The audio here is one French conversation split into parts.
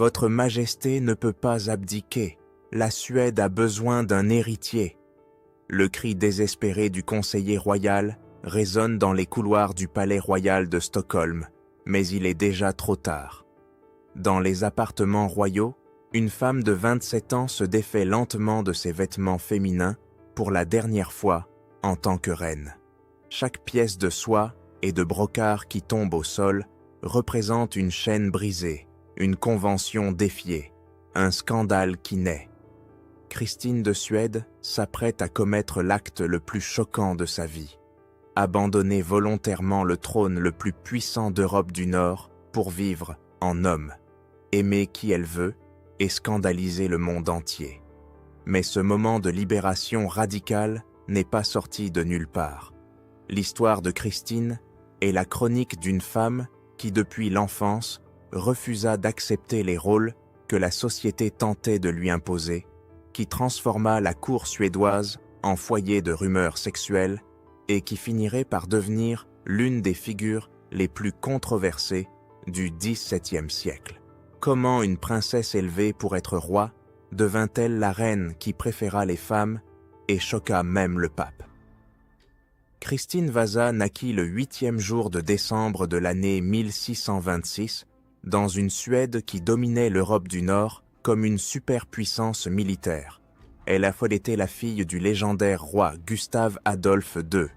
Votre Majesté ne peut pas abdiquer. La Suède a besoin d'un héritier. Le cri désespéré du conseiller royal résonne dans les couloirs du palais royal de Stockholm, mais il est déjà trop tard. Dans les appartements royaux, une femme de 27 ans se défait lentement de ses vêtements féminins pour la dernière fois en tant que reine. Chaque pièce de soie et de brocart qui tombe au sol représente une chaîne brisée, une convention défiée, un scandale qui naît. Christine de Suède s'apprête à commettre l'acte le plus choquant de sa vie. Abandonner volontairement le trône le plus puissant d'Europe du Nord pour vivre en homme, aimer qui elle veut et scandaliser le monde entier. Mais ce moment de libération radicale n'est pas sorti de nulle part. L'histoire de Christine est la chronique d'une femme qui, depuis l'enfance, refusa d'accepter les rôles que la société tentait de lui imposer, qui transforma la cour suédoise en foyer de rumeurs sexuelles et qui finirait par devenir l'une des figures les plus controversées du XVIIe siècle. Comment une princesse élevée pour être roi devint-elle la reine qui préféra les femmes et choqua même le pape? Christine Vasa naquit le 8e jour de décembre de l'année 1626 dans une Suède qui dominait l'Europe du Nord comme une superpuissance militaire. Elle a été la fille du légendaire roi Gustave Adolphe II,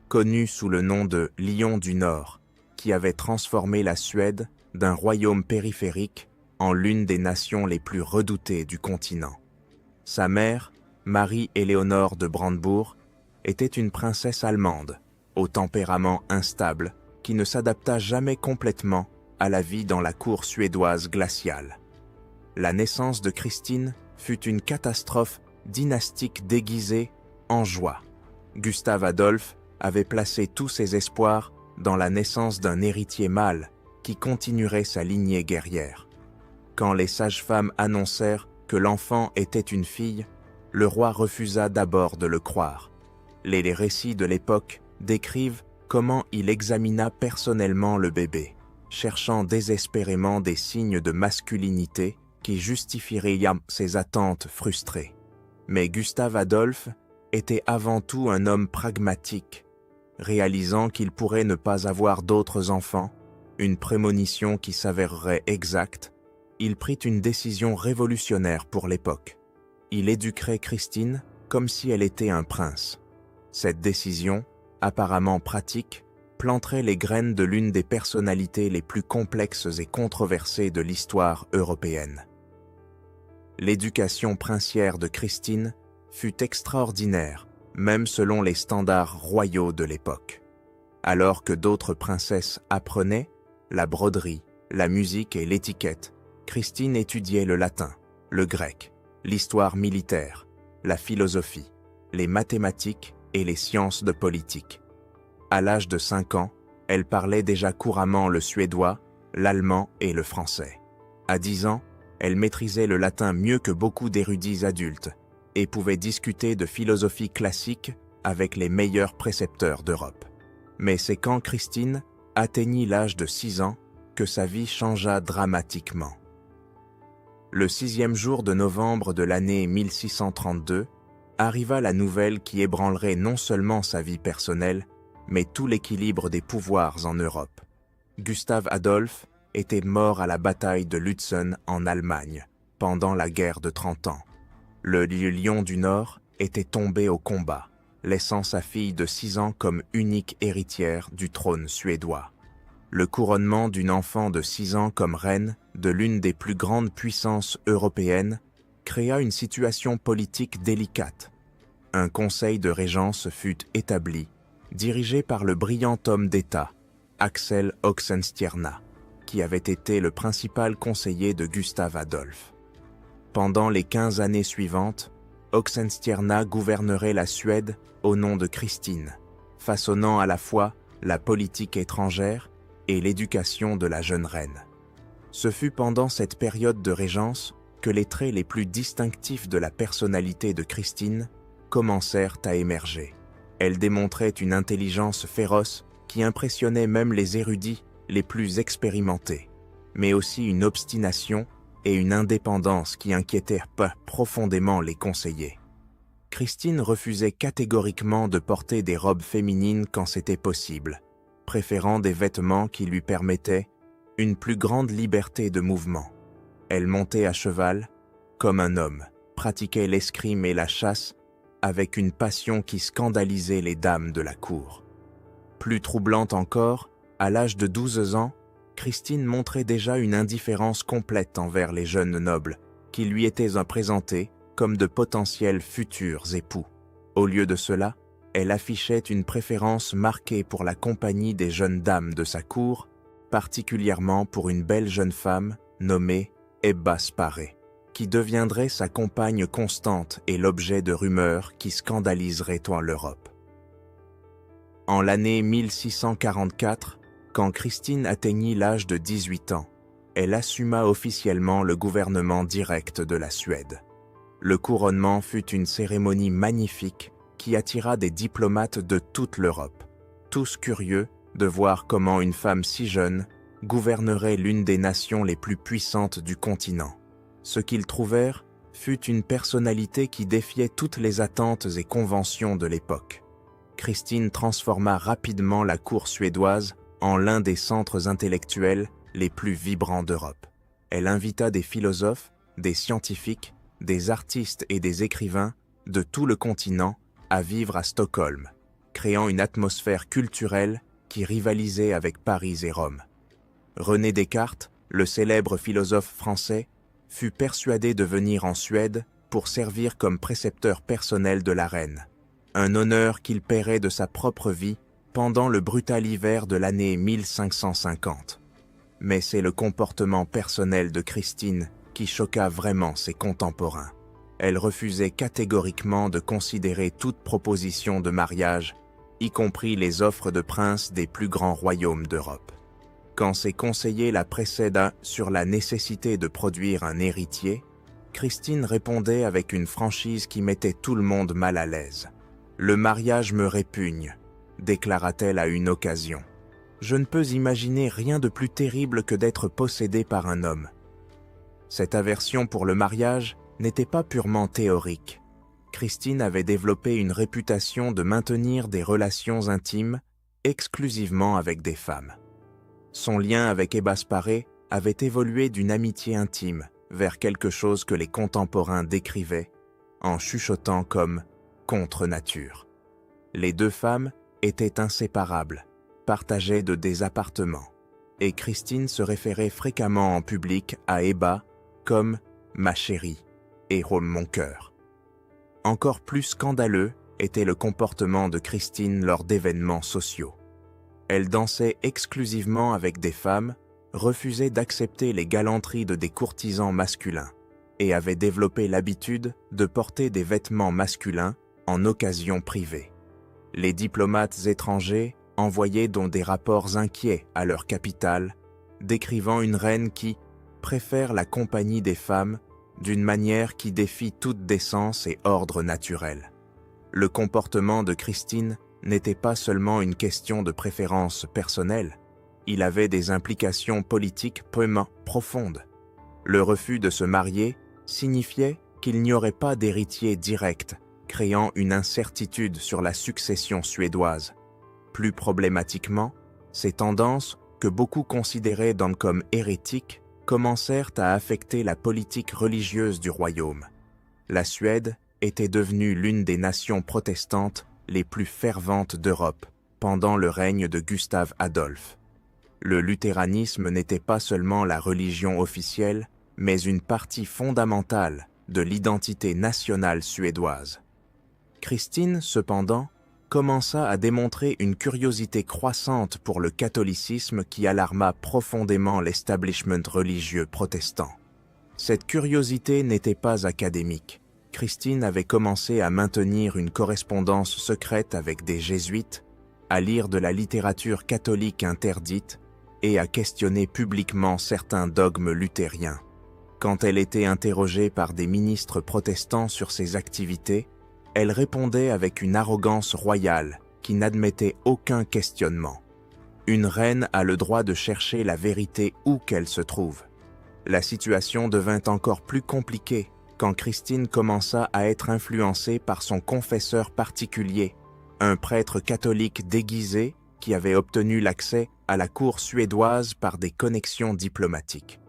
connu sous le nom de Lion du Nord, qui avait transformé la Suède d'un royaume périphérique en l'une des nations les plus redoutées du continent. Sa mère, Marie-Éléonore de Brandebourg, était une princesse allemande, au tempérament instable, qui ne s'adapta jamais complètement à la vie dans la cour suédoise glaciale. La naissance de Christine fut une catastrophe dynastique déguisée en joie. Gustave Adolphe avait placé tous ses espoirs dans la naissance d'un héritier mâle qui continuerait sa lignée guerrière. Quand les sages-femmes annoncèrent que l'enfant était une fille, le roi refusa d'abord de le croire. Les récits de l'époque décrivent comment il examina personnellement le bébé, cherchant désespérément des signes de masculinité qui justifieraient ses attentes frustrées. Mais Gustave Adolphe était avant tout un homme pragmatique, réalisant qu'il pourrait ne pas avoir d'autres enfants, une prémonition qui s'avérerait exacte. Il prit une décision révolutionnaire pour l'époque. Il éduquerait Christine comme si elle était un prince. Cette décision, apparemment pratique, planterait les graines de l'une des personnalités les plus complexes et controversées de l'histoire européenne. L'éducation princière de Christine fut extraordinaire, même selon les standards royaux de l'époque. Alors que d'autres princesses apprenaient la broderie, la musique et l'étiquette, Christine étudiait le latin, le grec, l'histoire militaire, la philosophie, les mathématiques et les sciences de politique. À l'âge de 5 ans, elle parlait déjà couramment le suédois, l'allemand et le français. À 10 ans, elle maîtrisait le latin mieux que beaucoup d'érudits adultes et pouvait discuter de philosophie classique avec les meilleurs précepteurs d'Europe. Mais c'est quand Christine atteignit l'âge de 6 ans que sa vie changea dramatiquement. Le 6e jour de novembre de l'année 1632, arriva la nouvelle qui ébranlerait non seulement sa vie personnelle, mais tout l'équilibre des pouvoirs en Europe. Gustave Adolphe était mort à la bataille de Lützen en Allemagne, pendant la guerre de 30 ans. Le Lion du Nord était tombé au combat, laissant sa fille de 6 ans comme unique héritière du trône suédois. Le couronnement d'une enfant de 6 ans comme reine de l'une des plus grandes puissances européennes créa une situation politique délicate. Un conseil de régence fut établi, dirigé par le brillant homme d'État, Axel Oxenstierna, qui avait été le principal conseiller de Gustave Adolphe. Pendant les 15 années suivantes, Oxenstierna gouvernerait la Suède au nom de Christine, façonnant à la fois la politique étrangère et l'éducation de la jeune reine. Ce fut pendant cette période de régence que les traits les plus distinctifs de la personnalité de Christine commencèrent à émerger. Elle démontrait une intelligence féroce qui impressionnait même les érudits les plus expérimentés, mais aussi une obstination et une indépendance qui inquiétait profondément les conseillers. Christine refusait catégoriquement de porter des robes féminines quand c'était possible, préférant des vêtements qui lui permettaient une plus grande liberté de mouvement. Elle montait à cheval, comme un homme, pratiquait l'escrime et la chasse avec une passion qui scandalisait les dames de la cour. Plus troublante encore, à l'âge de 12 ans, Christine montrait déjà une indifférence complète envers les jeunes nobles qui lui étaient présentés comme de potentiels futurs époux. Au lieu de cela, elle affichait une préférence marquée pour la compagnie des jeunes dames de sa cour, particulièrement pour une belle jeune femme nommée Ebba Sparré, qui deviendrait sa compagne constante et l'objet de rumeurs qui scandaliseraient l'Europe. En l'année 1644, quand Christine atteignit l'âge de 18 ans, elle assuma officiellement le gouvernement direct de la Suède. Le couronnement fut une cérémonie magnifique qui attira des diplomates de toute l'Europe, tous curieux de voir comment une femme si jeune gouvernerait l'une des nations les plus puissantes du continent. Ce qu'ils trouvèrent fut une personnalité qui défiait toutes les attentes et conventions de l'époque. Christine transforma rapidement la cour suédoise en l'un des centres intellectuels les plus vibrants d'Europe. Elle invita des philosophes, des scientifiques, des artistes et des écrivains de tout le continent à vivre à Stockholm, créant une atmosphère culturelle qui rivalisait avec Paris et Rome. René Descartes, le célèbre philosophe français, fut persuadé de venir en Suède pour servir comme précepteur personnel de la reine, un honneur qu'il paierait de sa propre vie pendant le brutal hiver de l'année 1550. Mais c'est le comportement personnel de Christine qui choqua vraiment ses contemporains. Elle refusait catégoriquement de considérer toute proposition de mariage, y compris les offres de princes des plus grands royaumes d'Europe. Quand ses conseillers la précéda sur la nécessité de produire un héritier, Christine répondait avec une franchise qui mettait tout le monde mal à l'aise. « Le mariage me répugne », déclara-t-elle à une occasion. « Je ne peux imaginer rien de plus terrible que d'être possédée par un homme. » Cette aversion pour le mariage n'était pas purement théorique. Christine avait développé une réputation de maintenir des relations intimes exclusivement avec des femmes. Son lien avec Ebba Sparré avait évolué d'une amitié intime vers quelque chose que les contemporains décrivaient en chuchotant comme « contre nature ». Les deux femmes étaient inséparables, partageaient des appartements, et Christine se référait fréquemment en public à Ebba comme « ma chérie » et « mon cœur ». Encore plus scandaleux était le comportement de Christine lors d'événements sociaux. Elle dansait exclusivement avec des femmes, refusait d'accepter les galanteries de des courtisans masculins et avait développé l'habitude de porter des vêtements masculins en occasions privées. Les diplomates étrangers envoyaient donc des rapports inquiets à leur capitale, décrivant une reine qui préfère la compagnie des femmes d'une manière qui défie toute décence et ordre naturel. Le comportement de Christine n'était pas seulement une question de préférence personnelle, il avait des implications politiques profondes. Le refus de se marier signifiait qu'il n'y aurait pas d'héritier direct, créant une incertitude sur la succession suédoise. Plus problématiquement, ces tendances, que beaucoup considéraient comme hérétiques, commencèrent à affecter la politique religieuse du royaume. La Suède était devenue l'une des nations protestantes les plus ferventes d'Europe pendant le règne de Gustave Adolphe. Le luthéranisme n'était pas seulement la religion officielle, mais une partie fondamentale de l'identité nationale suédoise. Christine, cependant, commença à démontrer une curiosité croissante pour le catholicisme qui alarma profondément l'establishment religieux protestant. Cette curiosité n'était pas académique. Christine avait commencé à maintenir une correspondance secrète avec des jésuites, à lire de la littérature catholique interdite et à questionner publiquement certains dogmes luthériens. Quand elle était interrogée par des ministres protestants sur ses activités, elle répondait avec une arrogance royale qui n'admettait aucun questionnement. Une reine a le droit de chercher la vérité où qu'elle se trouve. La situation devint encore plus compliquée quand Christine commença à être influencée par son confesseur particulier, un prêtre catholique déguisé qui avait obtenu l'accès à la cour suédoise par des connexions diplomatiques.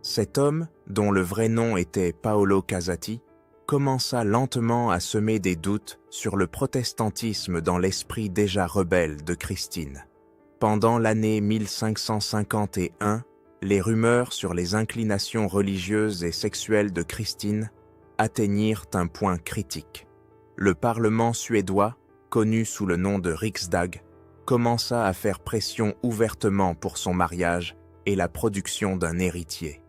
Cet homme, dont le vrai nom était Paolo Casati, commença lentement à semer des doutes sur le protestantisme dans l'esprit déjà rebelle de Christine. Pendant l'année 1551, les rumeurs sur les inclinations religieuses et sexuelles de Christine atteignirent un point critique. Le Parlement suédois, connu sous le nom de Riksdag, commença à faire pression ouvertement pour son mariage et la production d'un héritier.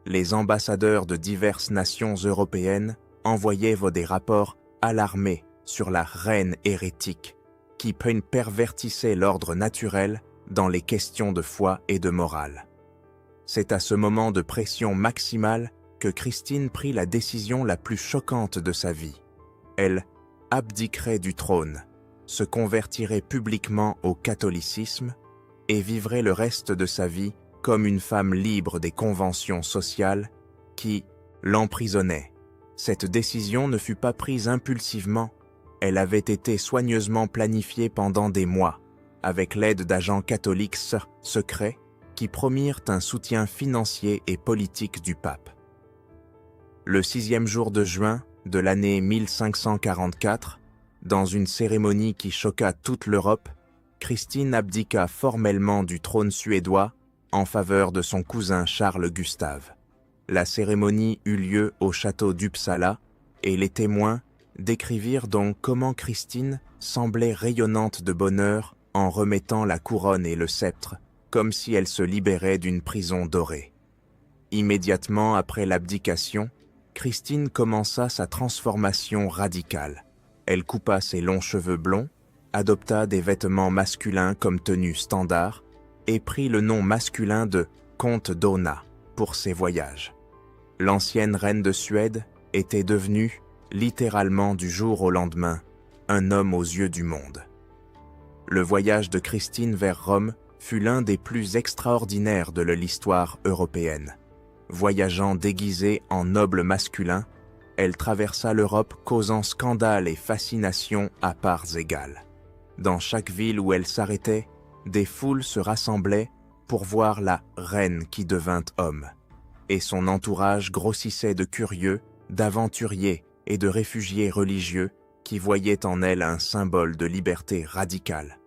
Les ambassadeurs de diverses nations européennes envoyaient des rapports alarmés sur la reine hérétique qui pervertissait l'ordre naturel dans les questions de foi et de morale. C'est à ce moment de pression maximale que Christine prit la décision la plus choquante de sa vie. Elle abdiquerait du trône, se convertirait publiquement au catholicisme et vivrait le reste de sa vie comme une femme libre des conventions sociales qui l'emprisonnaient. Cette décision ne fut pas prise impulsivement, elle avait été soigneusement planifiée pendant des mois, avec l'aide d'agents catholiques secrets qui promirent un soutien financier et politique du pape. Le 6e jour de juin de l'année 1544, dans une cérémonie qui choqua toute l'Europe, Christine abdiqua formellement du trône suédois en faveur de son cousin Charles Gustave. La cérémonie eut lieu au château d'Uppsala et les témoins décrivirent donc comment Christine semblait rayonnante de bonheur en remettant la couronne et le sceptre, comme si elle se libérait d'une prison dorée. Immédiatement après l'abdication, Christine commença sa transformation radicale. Elle coupa ses longs cheveux blonds, adopta des vêtements masculins comme tenue standard et prit le nom masculin de comte Dohna pour ses voyages. L'ancienne reine de Suède était devenue, littéralement du jour au lendemain, un homme aux yeux du monde. Le voyage de Christine vers Rome fut l'un des plus extraordinaires de l'histoire européenne. Voyageant déguisée en noble masculin, elle traversa l'Europe causant scandale et fascination à parts égales. Dans chaque ville où elle s'arrêtait, des foules se rassemblaient pour voir la reine qui devint homme. Et son entourage grossissait de curieux, d'aventuriers et de réfugiés religieux qui voyaient en elle un symbole de liberté radicale.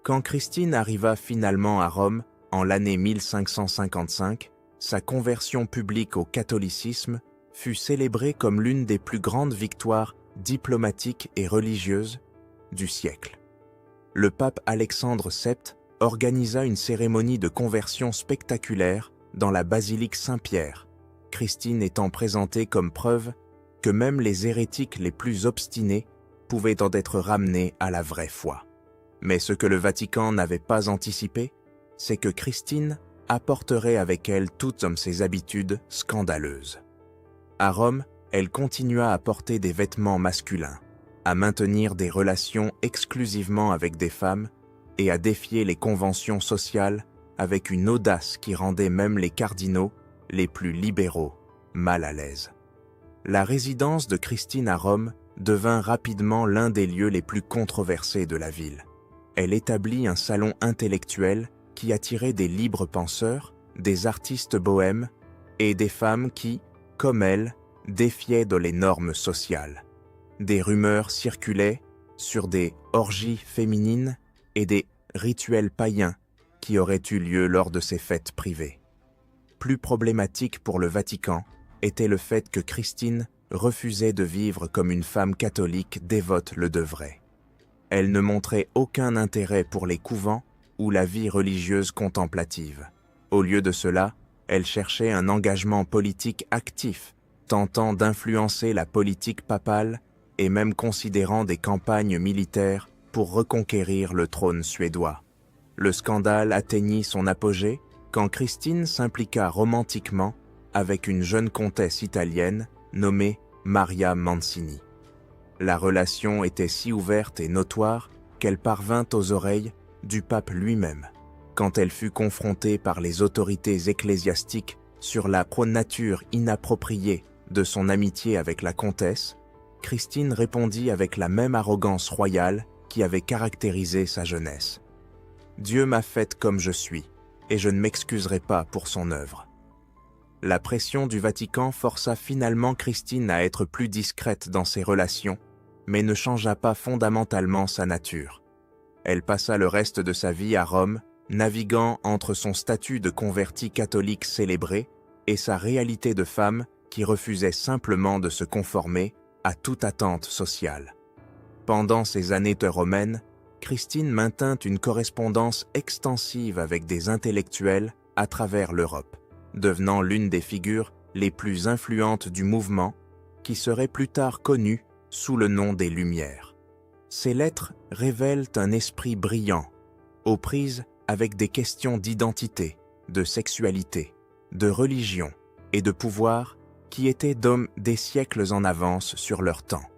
Quand Christine arriva finalement à Rome, en l'année 1555, sa conversion publique au catholicisme fut célébrée comme l'une des plus grandes victoires diplomatiques et religieuses du siècle. Le pape Alexandre VII organisa une cérémonie de conversion spectaculaire dans la basilique Saint-Pierre, Christine étant présentée comme preuve que même les hérétiques les plus obstinés pouvaient en être ramenés à la vraie foi. Mais ce que le Vatican n'avait pas anticipé, c'est que Christine apporterait avec elle toutes ses habitudes scandaleuses. À Rome, elle continua à porter des vêtements masculins, à maintenir des relations exclusivement avec des femmes et à défier les conventions sociales avec une audace qui rendait même les cardinaux, les plus libéraux, mal à l'aise. La résidence de Christine à Rome devint rapidement l'un des lieux les plus controversés de la ville. Elle établit un salon intellectuel qui attirait des libres penseurs, des artistes bohèmes et des femmes qui, comme elle, défiaient les normes sociales. Des rumeurs circulaient sur des orgies féminines et des rituels païens qui auraient eu lieu lors de ces fêtes privées. Plus problématique pour le Vatican était le fait que Christine refusait de vivre comme une femme catholique dévote le devrait. Elle ne montrait aucun intérêt pour les couvents ou la vie religieuse contemplative. Au lieu de cela, elle cherchait un engagement politique actif, tentant d'influencer la politique papale et même considérant des campagnes militaires pour reconquérir le trône suédois. Le scandale atteignit son apogée quand Christine s'impliqua romantiquement avec une jeune comtesse italienne nommée Maria Mancini. La relation était si ouverte et notoire qu'elle parvint aux oreilles du pape lui-même. Quand elle fut confrontée par les autorités ecclésiastiques sur la nature inappropriée de son amitié avec la comtesse, Christine répondit avec la même arrogance royale qui avait caractérisé sa jeunesse. « Dieu m'a faite comme je suis, et je ne m'excuserai pas pour son œuvre. » La pression du Vatican força finalement Christine à être plus discrète dans ses relations, mais ne changea pas fondamentalement sa nature. Elle passa le reste de sa vie à Rome, naviguant entre son statut de convertie catholique célébré et sa réalité de femme qui refusait simplement de se conformer à toute attente sociale. Pendant ces années romaines, Christine maintint une correspondance extensive avec des intellectuels à travers l'Europe, devenant l'une des figures les plus influentes du mouvement, qui serait plus tard connu sous le nom des Lumières. Ces lettres révèlent un esprit brillant, aux prises avec des questions d'identité, de sexualité, de religion et de pouvoir qui étaient d'hommes des siècles en avance sur leur temps.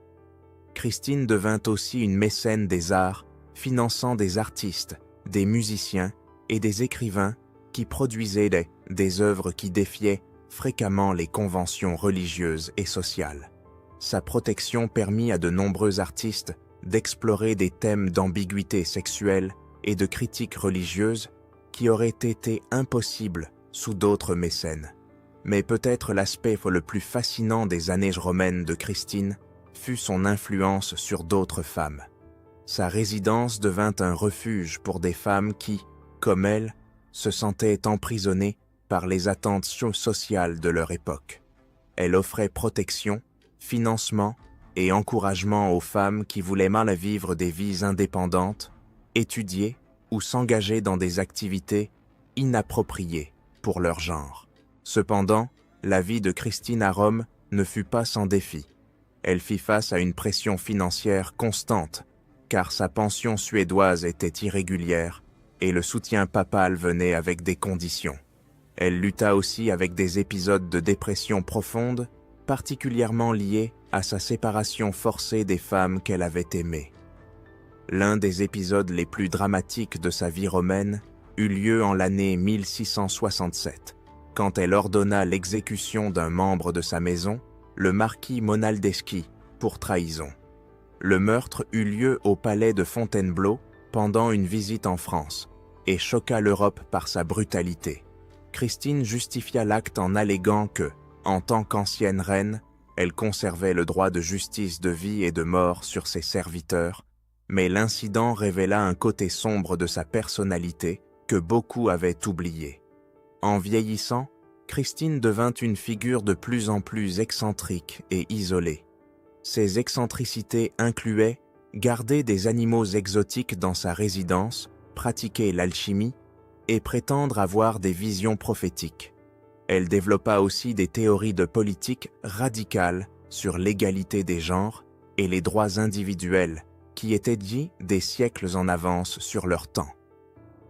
Christine devint aussi une mécène des arts, finançant des artistes, des musiciens et des écrivains qui produisaient des œuvres qui défiaient fréquemment les conventions religieuses et sociales. Sa protection permit à de nombreux artistes d'explorer des thèmes d'ambiguïté sexuelle et de critique religieuse qui auraient été impossibles sous d'autres mécènes. Mais peut-être l'aspect le plus fascinant des années romaines de Christine fut son influence sur d'autres femmes. Sa résidence devint un refuge pour des femmes qui, comme elle, se sentaient emprisonnées par les attentes sociales de leur époque. Elle offrait protection, financement et encouragement aux femmes qui voulaient mal vivre des vies indépendantes, étudier ou s'engager dans des activités inappropriées pour leur genre. Cependant, la vie de Christine à Rome ne fut pas sans défi. Elle fit face à une pression financière constante, car sa pension suédoise était irrégulière et le soutien papal venait avec des conditions. Elle lutta aussi avec des épisodes de dépression profonde, particulièrement liés à sa séparation forcée des femmes qu'elle avait aimées. L'un des épisodes les plus dramatiques de sa vie romaine eut lieu en l'année 1667, quand elle ordonna l'exécution d'un membre de sa maison, le marquis Monaldeschi, pour trahison. Le meurtre eut lieu au palais de Fontainebleau pendant une visite en France et choqua l'Europe par sa brutalité. Christine justifia l'acte en alléguant que, en tant qu'ancienne reine, elle conservait le droit de justice de vie et de mort sur ses serviteurs, mais l'incident révéla un côté sombre de sa personnalité que beaucoup avaient oublié. En vieillissant, Christine devint une figure de plus en plus excentrique et isolée. Ses excentricités incluaient garder des animaux exotiques dans sa résidence, pratiquer l'alchimie et prétendre avoir des visions prophétiques. Elle développa aussi des théories de politique radicales sur l'égalité des genres et les droits individuels qui étaient dits des siècles en avance sur leur temps.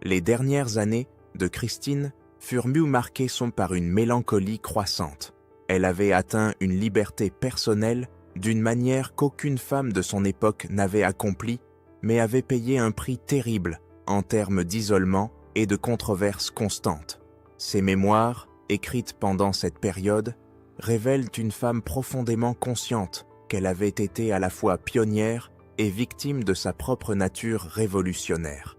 Les dernières années de Christine furent mieux marquées par une mélancolie croissante. Elle avait atteint une liberté personnelle d'une manière qu'aucune femme de son époque n'avait accomplie, mais avait payé un prix terrible en termes d'isolement et de controverses constantes. Ses mémoires, écrites pendant cette période, révèlent une femme profondément consciente qu'elle avait été à la fois pionnière et victime de sa propre nature révolutionnaire.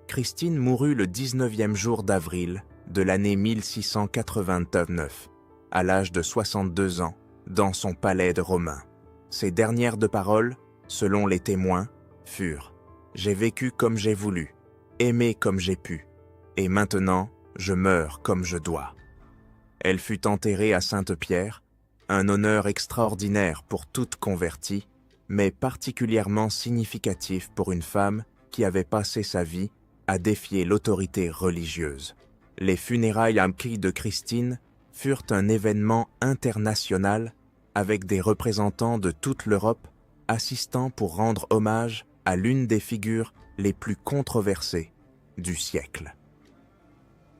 Christine mourut le 19e jour d'avril de l'année 1689, à l'âge de 62 ans, dans son palais de Romain. Ses dernières deux paroles, selon les témoins, furent « J'ai vécu comme j'ai voulu, aimé comme j'ai pu, et maintenant je meurs comme je dois ». Elle fut enterrée à Sainte-Pierre, un honneur extraordinaire pour toute convertie, mais particulièrement significatif pour une femme qui avait passé sa vie à défier l'autorité religieuse. Les funérailles de Christine furent un événement international avec des représentants de toute l'Europe assistant pour rendre hommage à l'une des figures les plus controversées du siècle.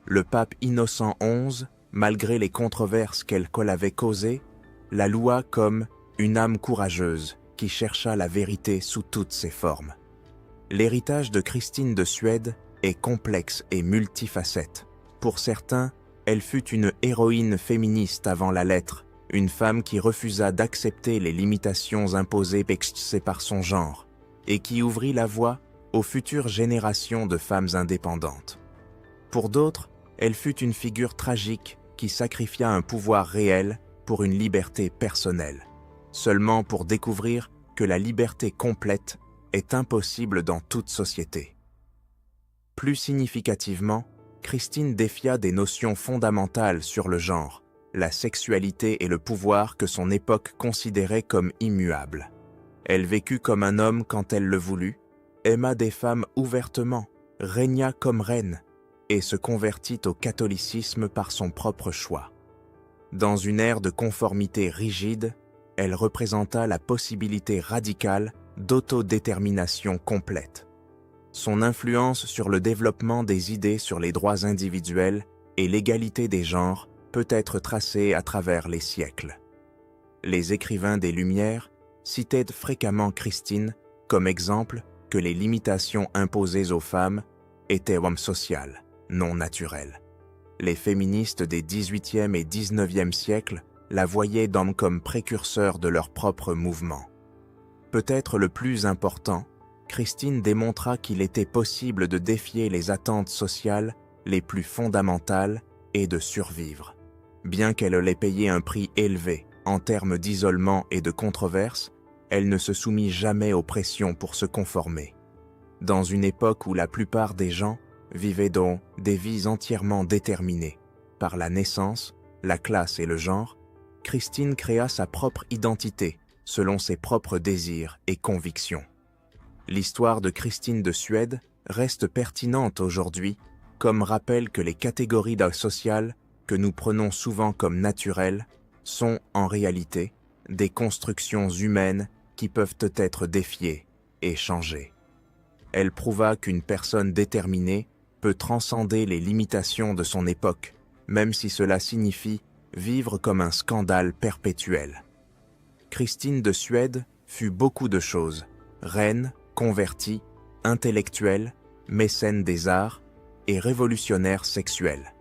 Le pape Innocent XI, malgré les controverses qu'elle avait causées, la loua comme une âme courageuse qui chercha la vérité sous toutes ses formes. L'héritage de Christine de Suède est complexe et multifacette. Pour certains, Elle fut une héroïne féministe avant la lettre, une femme qui refusa d'accepter les limitations imposées par son genre et qui ouvrit la voie aux futures générations de femmes indépendantes. Pour d'autres, elle fut une figure tragique qui sacrifia un pouvoir réel pour une liberté personnelle, seulement pour découvrir que la liberté complète est impossible dans toute société. Plus significativement, Christine défia des notions fondamentales sur le genre, la sexualité et le pouvoir que son époque considérait comme immuables. Elle vécut comme un homme quand elle le voulut, aima des femmes ouvertement, régna comme reine et se convertit au catholicisme par son propre choix. Dans une ère de conformité rigide, elle représenta la possibilité radicale d'autodétermination complète. Son influence sur le développement des idées sur les droits individuels et l'égalité des genres peut être tracée à travers les siècles. Les écrivains des Lumières citaient fréquemment Christine comme exemple que les limitations imposées aux femmes étaient hommes sociales, non naturelles. Les féministes des XVIIIe et XIXe siècles la voyaient comme précurseur de leur propre mouvement. Peut-être le plus important, Christine démontra qu'il était possible de défier les attentes sociales les plus fondamentales et de survivre. Bien qu'elle ait payé un prix élevé en termes d'isolement et de controverse, elle ne se soumit jamais aux pressions pour se conformer. Dans une époque où la plupart des gens vivaient donc des vies entièrement déterminées par la naissance, la classe et le genre, Christine créa sa propre identité selon ses propres désirs et convictions. L'histoire de Christine de Suède reste pertinente aujourd'hui comme rappel que les catégories sociales que nous prenons souvent comme naturelles sont en réalité des constructions humaines qui peuvent être défiées et changées. Elle prouva qu'une personne déterminée peut transcender les limitations de son époque, même si cela signifie vivre comme un scandale perpétuel. Christine de Suède fut beaucoup de choses, reine, convertie, intellectuelle, mécène des arts et révolutionnaire sexuelle.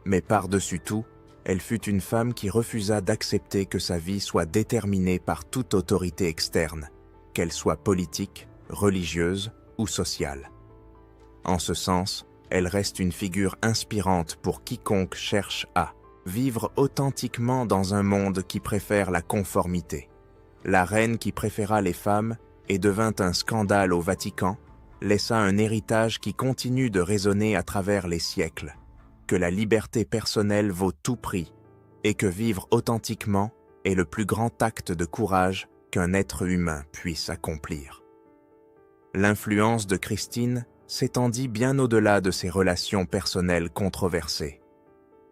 Mais par-dessus tout, elle fut une femme qui refusa d'accepter que sa vie soit déterminée par toute autorité externe, qu'elle soit politique, religieuse ou sociale. En ce sens, elle reste une figure inspirante pour quiconque cherche à vivre authentiquement dans un monde qui préfère la conformité. La reine qui préféra les femmes et devint un scandale au Vatican, laissa un héritage qui continue de résonner à travers les siècles, que la liberté personnelle vaut tout prix et que vivre authentiquement est le plus grand acte de courage qu'un être humain puisse accomplir. L'influence de Christine s'étendit bien au-delà de ses relations personnelles controversées.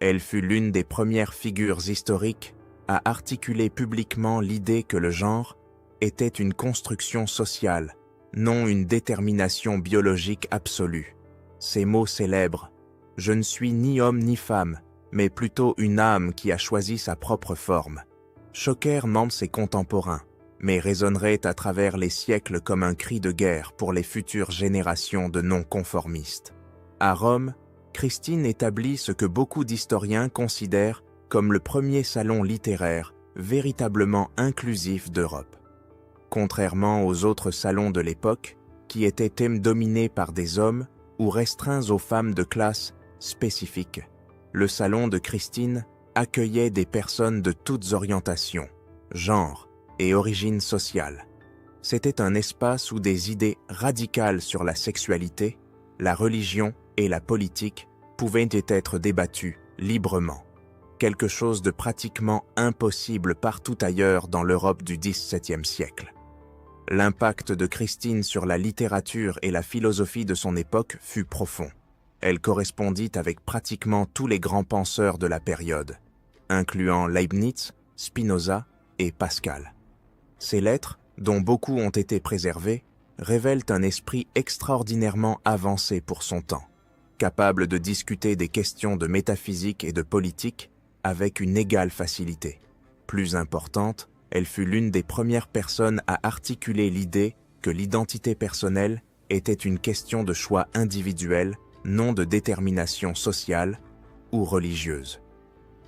Elle fut l'une des premières figures historiques à articuler publiquement l'idée que le genre était une construction sociale, non une détermination biologique absolue. Ces mots célèbres « Je ne suis ni homme ni femme, mais plutôt une âme qui a choisi sa propre forme » choquèrent même ses contemporains, mais résonneraient à travers les siècles comme un cri de guerre pour les futures générations de non-conformistes. À Rome, Christine établit ce que beaucoup d'historiens considèrent comme le premier salon littéraire véritablement inclusif d'Europe. Contrairement aux autres salons de l'époque, qui étaient dominés par des hommes ou restreints aux femmes de classe spécifique, le salon de Christine accueillait des personnes de toutes orientations, genres et origines sociales. C'était un espace où des idées radicales sur la sexualité, la religion et la politique pouvaient être débattues librement, quelque chose de pratiquement impossible partout ailleurs dans l'Europe du XVIIe siècle. L'impact de Christine sur la littérature et la philosophie de son époque fut profond. Elle correspondit avec pratiquement tous les grands penseurs de la période, incluant Leibniz, Spinoza et Pascal. Ces lettres, dont beaucoup ont été préservées, révèlent un esprit extraordinairement avancé pour son temps, capable de discuter des questions de métaphysique et de politique avec une égale facilité. Plus importante, elle fut l'une des premières personnes à articuler l'idée que l'identité personnelle était une question de choix individuel, non de détermination sociale, ou religieuses.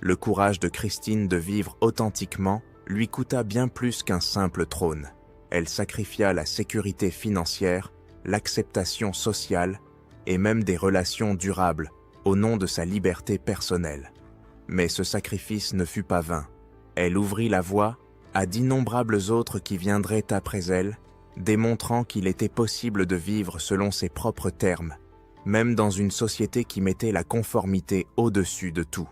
Le courage de Christine de vivre authentiquement lui coûta bien plus qu'un simple trône. Elle sacrifia la sécurité financière, l'acceptation sociale et même des relations durables au nom de sa liberté personnelle. Mais ce sacrifice ne fut pas vain. Elle ouvrit la voie à d'innombrables autres qui viendraient après elle, démontrant qu'il était possible de vivre selon ses propres termes, même dans une société qui mettait la conformité au-dessus de tout.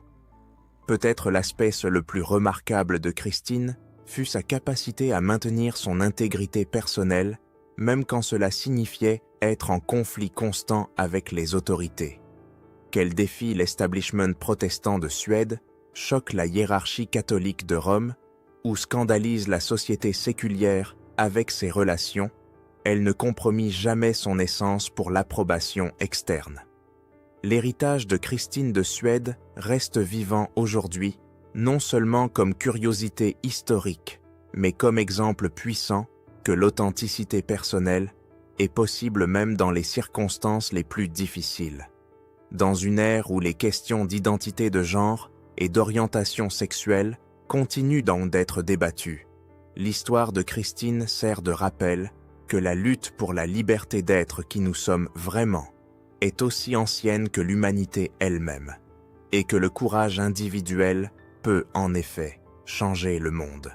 Peut-être l'aspect le plus remarquable de Christine fut sa capacité à maintenir son intégrité personnelle, même quand cela signifiait être en conflit constant avec les autorités. Qu'elle défie l'establishment protestant de Suède, choque la hiérarchie catholique de Rome, ou scandalise la société séculière avec ses relations, elle ne compromit jamais son essence pour l'approbation externe. L'héritage de Christine de Suède reste vivant aujourd'hui, non seulement comme curiosité historique, mais comme exemple puissant que l'authenticité personnelle est possible même dans les circonstances les plus difficiles. Dans une ère où les questions d'identité de genre et d'orientation sexuelle continuent donc d'être débattues, l'histoire de Christine sert de rappel que la lutte pour la liberté d'être qui nous sommes vraiment est aussi ancienne que l'humanité elle-même, et que le courage individuel peut en effet changer le monde.